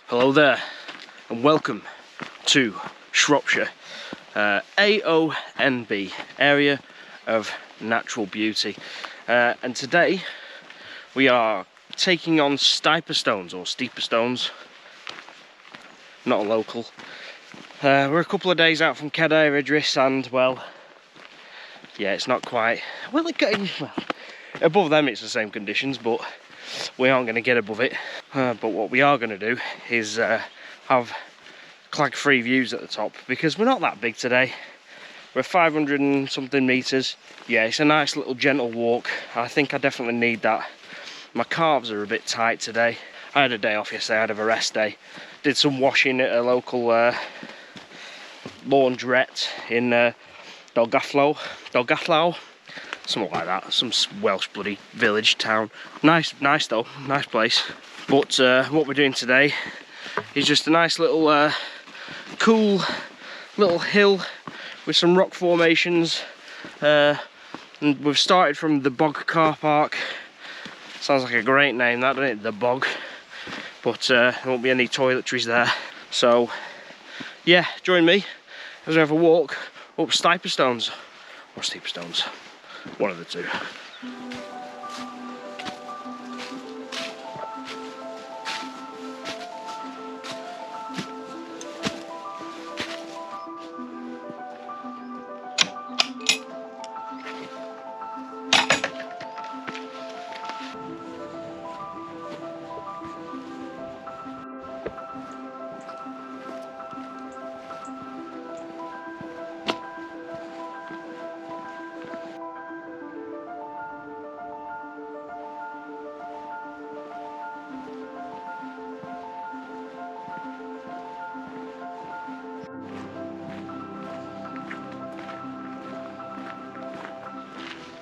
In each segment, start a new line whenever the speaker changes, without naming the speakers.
Hello there and welcome to Shropshire AONB, Area of Natural Beauty, and today we are taking on Stiperstones or Stiperstones, not a local. We're a couple of days out from Cadair Idris and well, yeah, it's not quite, well, above them it's the same conditions, but we aren't going to get above it. But what we are going to do is have clag-free views at the top, because we're not that big today. We're 500 and something metres. Yeah, it's a nice little gentle walk. I think I definitely need that. My calves are a bit tight today. I had a day off yesterday, I had a rest day. Did some washing at a local laundrette in Dolgaflow, something like that, some Welsh bloody village town. Nice though, nice place. But what we're doing today is just a nice little cool little hill with some rock formations, and we've started from the Bog car park. Sounds like a great name, that, doesn't it? The Bog. But there won't be any toiletries there. So yeah, join me as we have a walk up Stiperstones or Stiperstones. One of the two.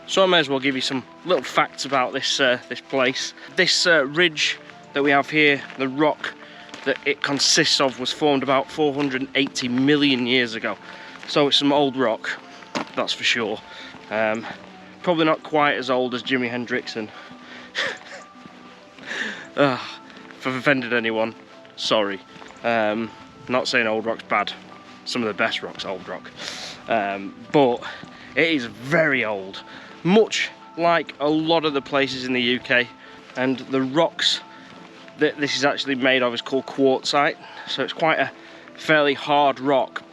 So I may as well give you some little facts about this this place. This ridge that we have here, the rock that it consists of, was formed about 480 million years ago. So it's some old rock, that's for sure. Probably not quite as old as Jimi Hendrix, and if I've offended anyone, sorry. Not saying old rock's bad. Some of the best rock's old rock. But it is very old. Much like a lot of the places in the UK, and the rocks that this is actually made of is called quartzite, so it's quite a fairly hard rock,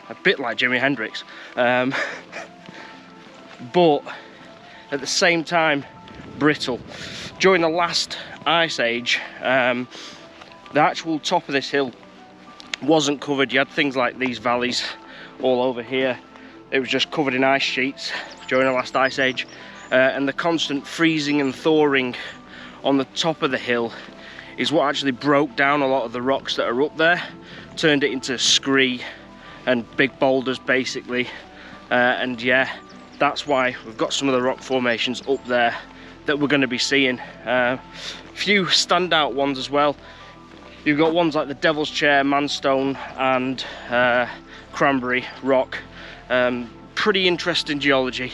a bit like Jimi Hendrix, but at the same time brittle. During the last ice age, the actual top of this hill wasn't covered. You had things like these valleys all over here. It was just covered in ice sheets during the last ice age, and the constant freezing and thawing on the top of the hill is what actually broke down a lot of the rocks that are up there, turned it into scree and big boulders basically, and yeah, that's why we've got some of the rock formations up there that we're going to be seeing. A few standout ones as well. You've got ones like the Devil's Chair, Manstone and Cranberry Rock. Pretty interesting geology.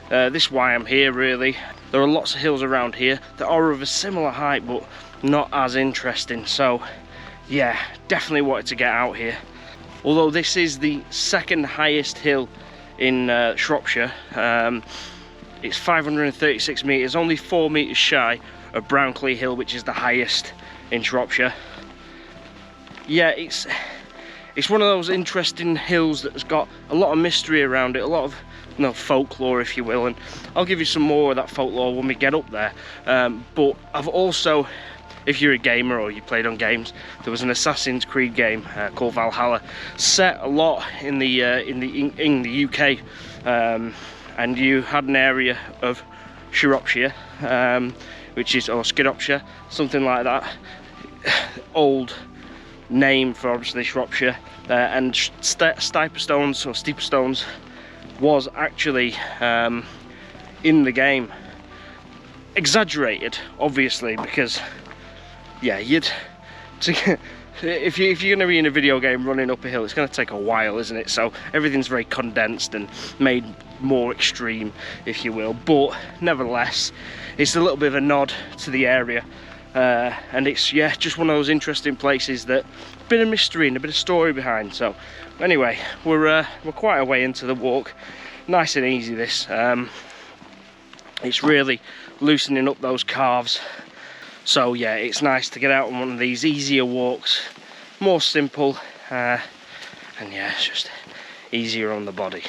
This is why I'm here, really. There are lots of hills around here that are of a similar height but not as interesting, so yeah, definitely wanted to get out here. Although this is the second highest hill in Shropshire, it's 536 metres, only 4 metres shy of Brownclea Hill, which is the highest in Shropshire. Yeah, it's one of those interesting hills that's got a lot of mystery around it, a lot of folklore, if you will, and I'll give you some more of that folklore when we get up there. But I've also, if you're a gamer or you played on games, there was an Assassin's Creed game called Valhalla, set a lot in the UK, and you had an area of Shropshire, which is, or Skidopshire, something like that, old name for obviously Shropshire, and Stiperstones or Stiperstones was actually in the game. Exaggerated, obviously, because yeah, if you're going to be in a video game running up a hill, it's going to take a while, isn't it? So everything's very condensed and made more extreme, if you will, but nevertheless it's a little bit of a nod to the area. and it's, yeah, just one of those interesting places that a bit of mystery and a bit of story behind. So anyway, we're quite a way into the walk. Nice and easy this. It's really loosening up those calves. So yeah, it's nice to get out on one of these easier walks, more simple, and yeah, it's just easier on the body.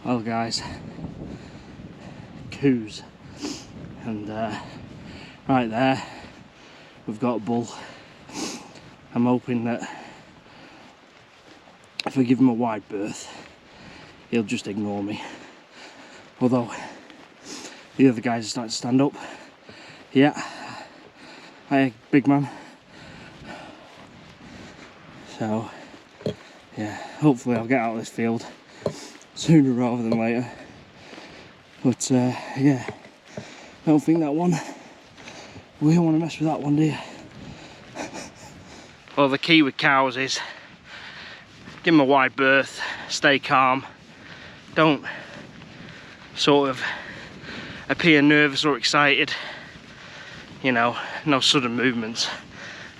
Well guys, coos, and right there we've got a bull. I'm hoping that if I give him a wide berth he'll just ignore me, although the other guys are starting to stand up. Yeah, hi big man. So yeah, hopefully I'll get out of this field sooner rather than later, but yeah, I don't think that one, we don't want to mess with that one, do you? Well, the key with cows is give them a wide berth, stay calm, don't sort of appear nervous or excited, you know, no sudden movements,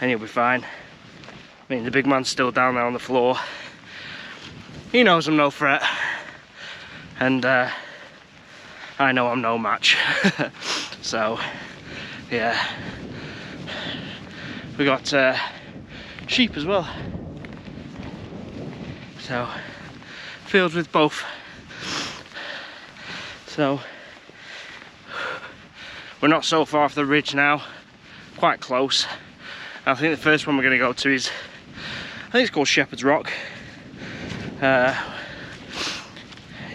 and you'll be fine. I mean, the big man's still down there on the floor, he knows I'm no threat. And I know I'm no match. So yeah, we got sheep as well, so fields with both. So we're not so far off the ridge now, quite close. I think the first one we're going to go to is, I think it's called Shepherd's Rock.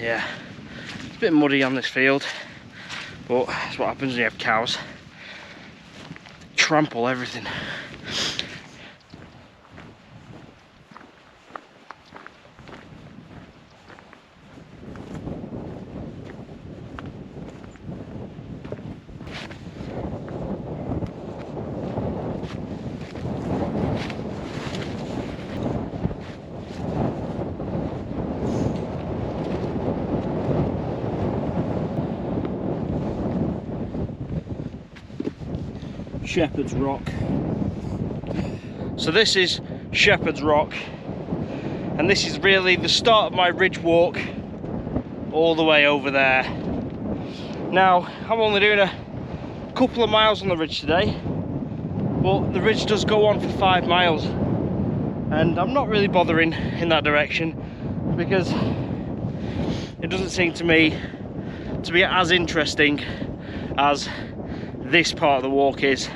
Yeah, it's a bit muddy on this field, but that's what happens when you have cows. Trample everything. Shepherd's Rock. So this is Shepherd's Rock, and this is really the start of my ridge walk all the way over there. Now I'm only doing a couple of miles on the ridge today, but the ridge does go on for 5 miles, and I'm not really bothering in that direction because it doesn't seem to me to be as interesting as this part of the walk is.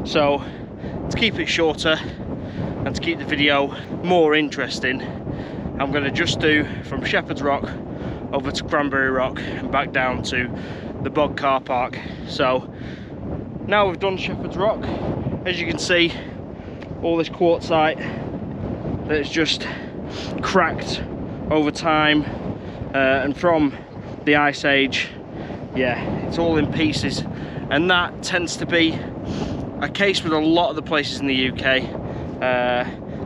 So to keep it shorter and to keep the video more interesting, I'm going to just do from Shepherd's Rock over to Cranberry Rock and back down to the bog car park. So now we've done Shepherd's Rock, as you can see, all this quartzite that's just cracked over time, and from the ice age, yeah, it's all in pieces. And that tends to be a case with a lot of the places in the UK.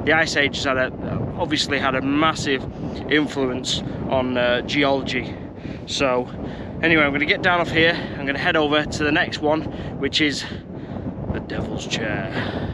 The ice age has obviously had a massive influence on geology. So anyway, I'm going to get down off here. I'm going to head over to the next one, which is the Devil's Chair.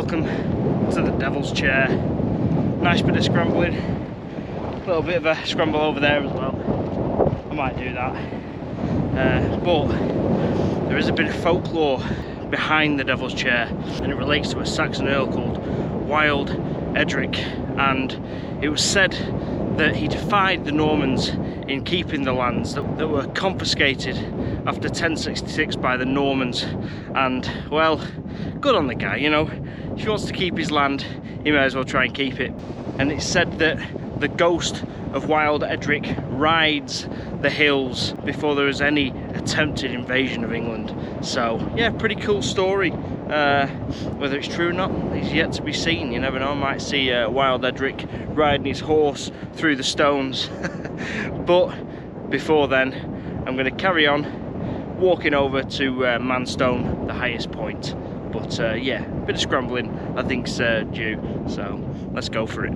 welcome to the Devil's Chair. Nice bit of scrambling, a little bit of a scramble over there as well. I might do that. But there is a bit of folklore behind the Devil's Chair, and it relates to a Saxon earl called Wild Edric, and it was said that he defied the Normans in keeping the lands that were confiscated after 1066 by the Normans. And well, good on the guy, you know. If he wants to keep his land, he may as well try and keep it. And it's said that the ghost of Wild Edric rides the hills before there was any attempted invasion of England. So yeah, pretty cool story. Whether it's true or not is yet to be seen. You never know, I might see Wild Edric riding his horse through the stones. But before then, I'm going to carry on walking over to Manstone, the highest point. But yeah, a bit of scrambling I think's due, so let's go for it.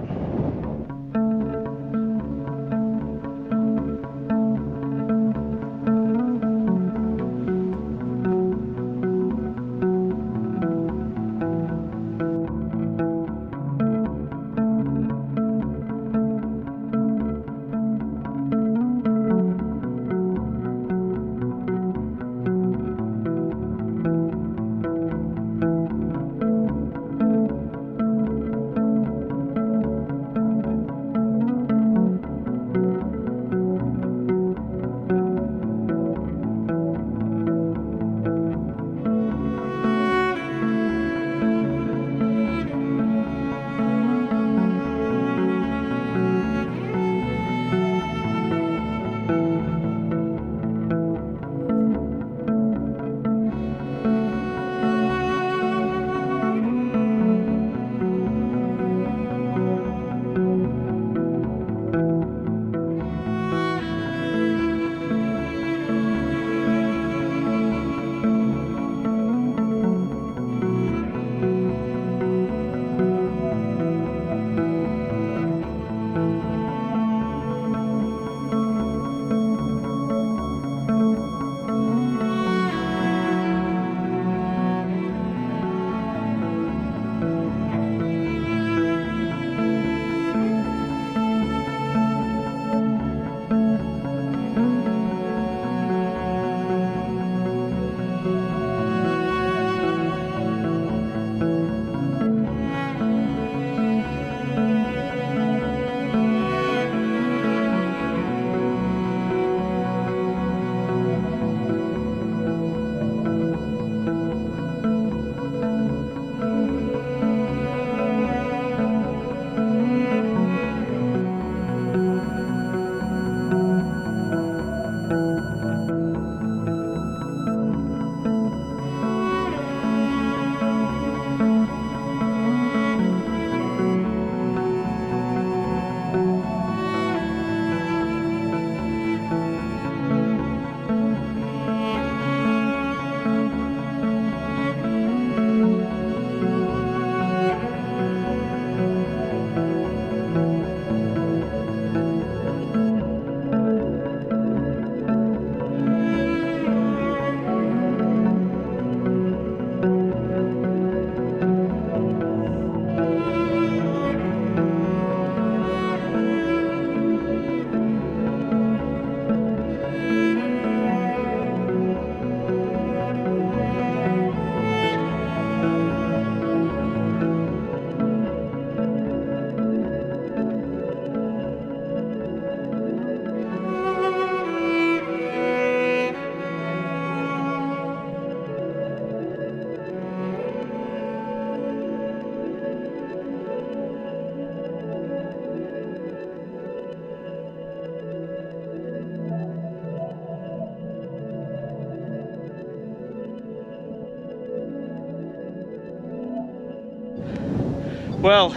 Well,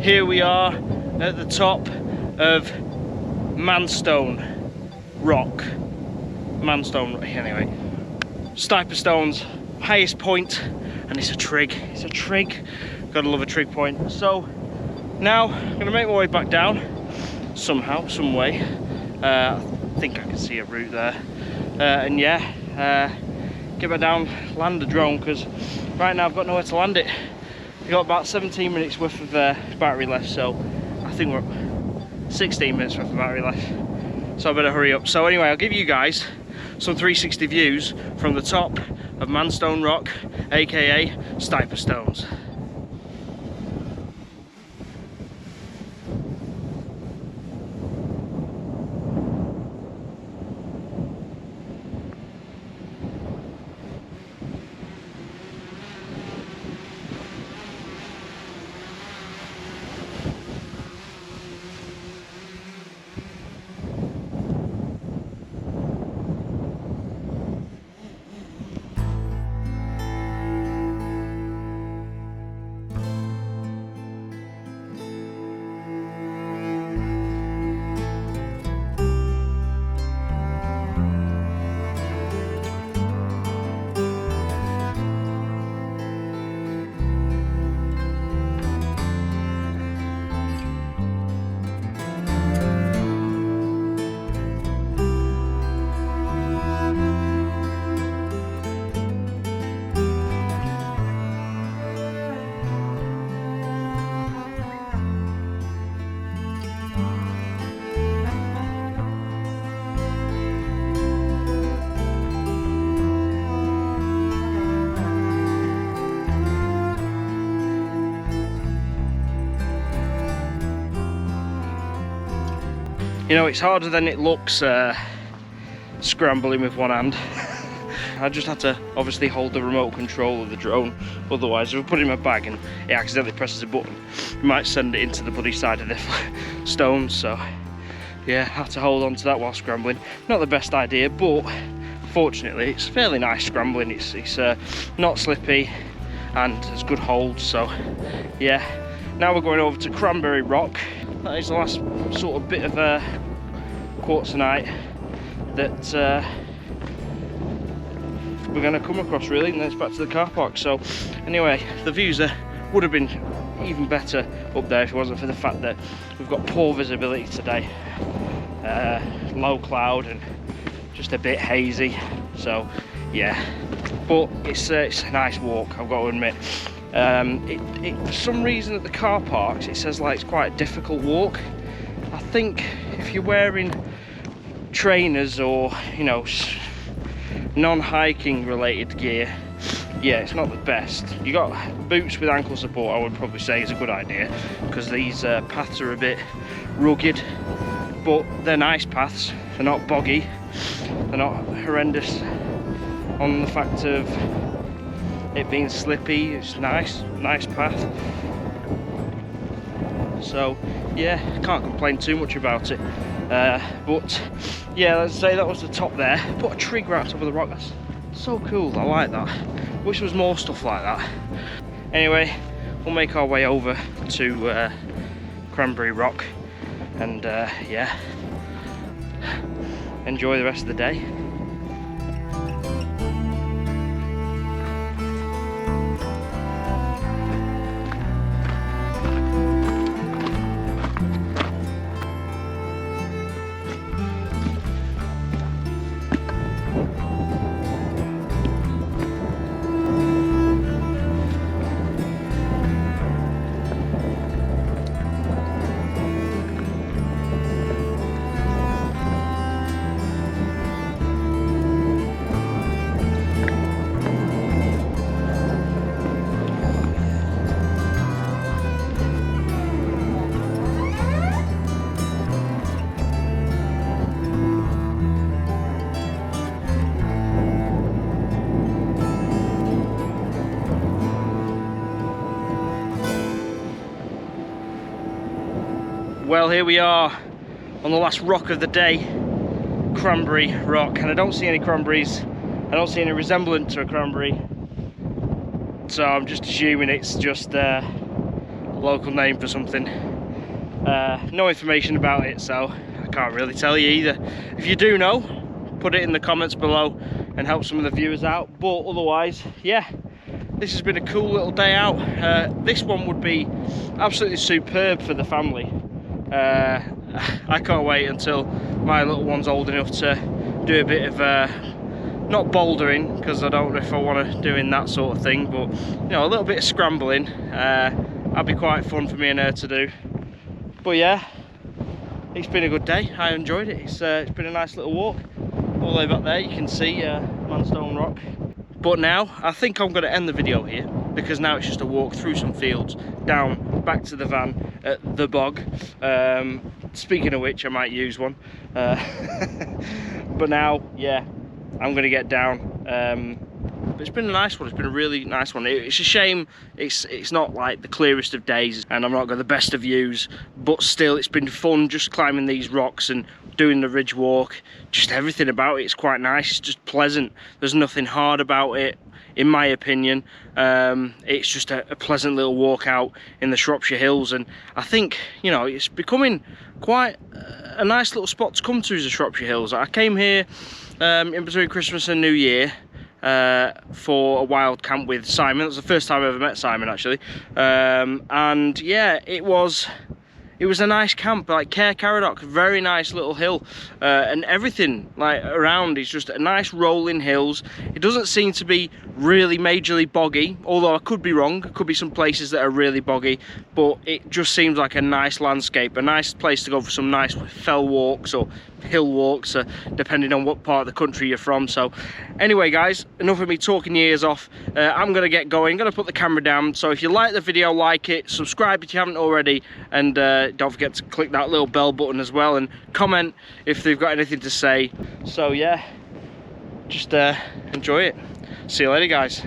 here we are at the top of Manstone Rock. Manstone, anyway. Stiperstones, highest point, and it's a trig. It's a trig. Gotta love a trig point. So now I'm gonna make my way back down somehow, some way. I think I can see a route there. And yeah, get back down, land the drone, because right now I've got nowhere to land it. We've got about 17 minutes worth of battery left, so I think we're 16 minutes worth of battery left. So I better hurry up. So anyway, I'll give you guys some 360 views from the top of Manstone Rock, aka Stiperstones. You know, it's harder than it looks scrambling with one hand. I just had to obviously hold the remote control of the drone, otherwise if I put it in my bag and it accidentally presses a button, it might send it into the bloody side of the stones. So yeah, I had to hold on to that while scrambling. Not the best idea, but fortunately it's fairly nice scrambling. It's not slippy and there's good hold. So yeah, now we're going over to Cranberry Rock. That is the last sort of bit of quartzite that we're going to come across, really, and then it's back to the car park. So anyway, the views would have been even better up there if it wasn't for the fact that we've got poor visibility today, low cloud and just a bit hazy. So yeah, but it's a nice walk, I've got to admit. For some reason at the car parks it says like it's quite a difficult walk. I think if you're wearing trainers or, you know, non-hiking related gear, yeah, it's not the best. You got boots with ankle support, I would probably say is a good idea, because these paths are a bit rugged, but they're nice paths. They're not boggy, they're not horrendous on the fact of it being slippy. It's nice path. So yeah, can't complain too much about it. But yeah, let's say that was the top there. Put a tree right on top of the rock. That's so cool. I like that. Wish there was more stuff like that. Anyway, we'll make our way over to Cranberry Rock and yeah, enjoy the rest of the day. Well, here we are on the last rock of the day, Cranberry Rock, and I don't see any cranberries. I don't see any resemblance to a cranberry, so I'm just assuming it's just a local name for something. No information about it, so I can't really tell you either. If you do know, put it in the comments below and help some of the viewers out. But otherwise, yeah, this has been a cool little day out. This one would be absolutely superb for the family. I can't wait until my little one's old enough to do a bit of not bouldering, because I don't know if I want to doing that sort of thing, but you know, a little bit of scrambling. That'd be quite fun for me and her to do. But yeah, it's been a good day. I enjoyed it. It's been a nice little walk. All the way back there you can see Manstone Rock. But now I think I'm going to end the video here, because now it's just a walk through some fields, down back to the van at the bog. Speaking of which, I might use one. But now, yeah, I'm going to get down. But it's been a nice one. It's been a really nice one. It's a shame it's not like the clearest of days, and I'm not got the best of views, but still it's been fun just climbing these rocks and doing the ridge walk. Just everything about it's quite nice. It's just pleasant. There's nothing hard about it, in my opinion. It's just a pleasant little walk out in the Shropshire Hills, and I think, you know, it's becoming quite a nice little spot to come to, is the Shropshire Hills. I came here in between Christmas and New Year for a wild camp with Simon. It was the first time I ever met Simon, actually. And yeah, it was a nice camp, like Caer Caradoc, very nice little hill, and everything like around is just a nice rolling hills. It doesn't seem to be really majorly boggy, although I could be wrong. There could be some places that are really boggy, but it just seems like a nice landscape, a nice place to go for some nice fell walks or hill walks, depending on what part of the country you're from. So anyway guys, enough of me talking your ears off. I'm gonna get going. I'm gonna put the camera down, so if you like the video, like it, subscribe if you haven't already, and don't forget to click that little bell button as well, and comment if they've got anything to say. So yeah, just enjoy it. See you later guys.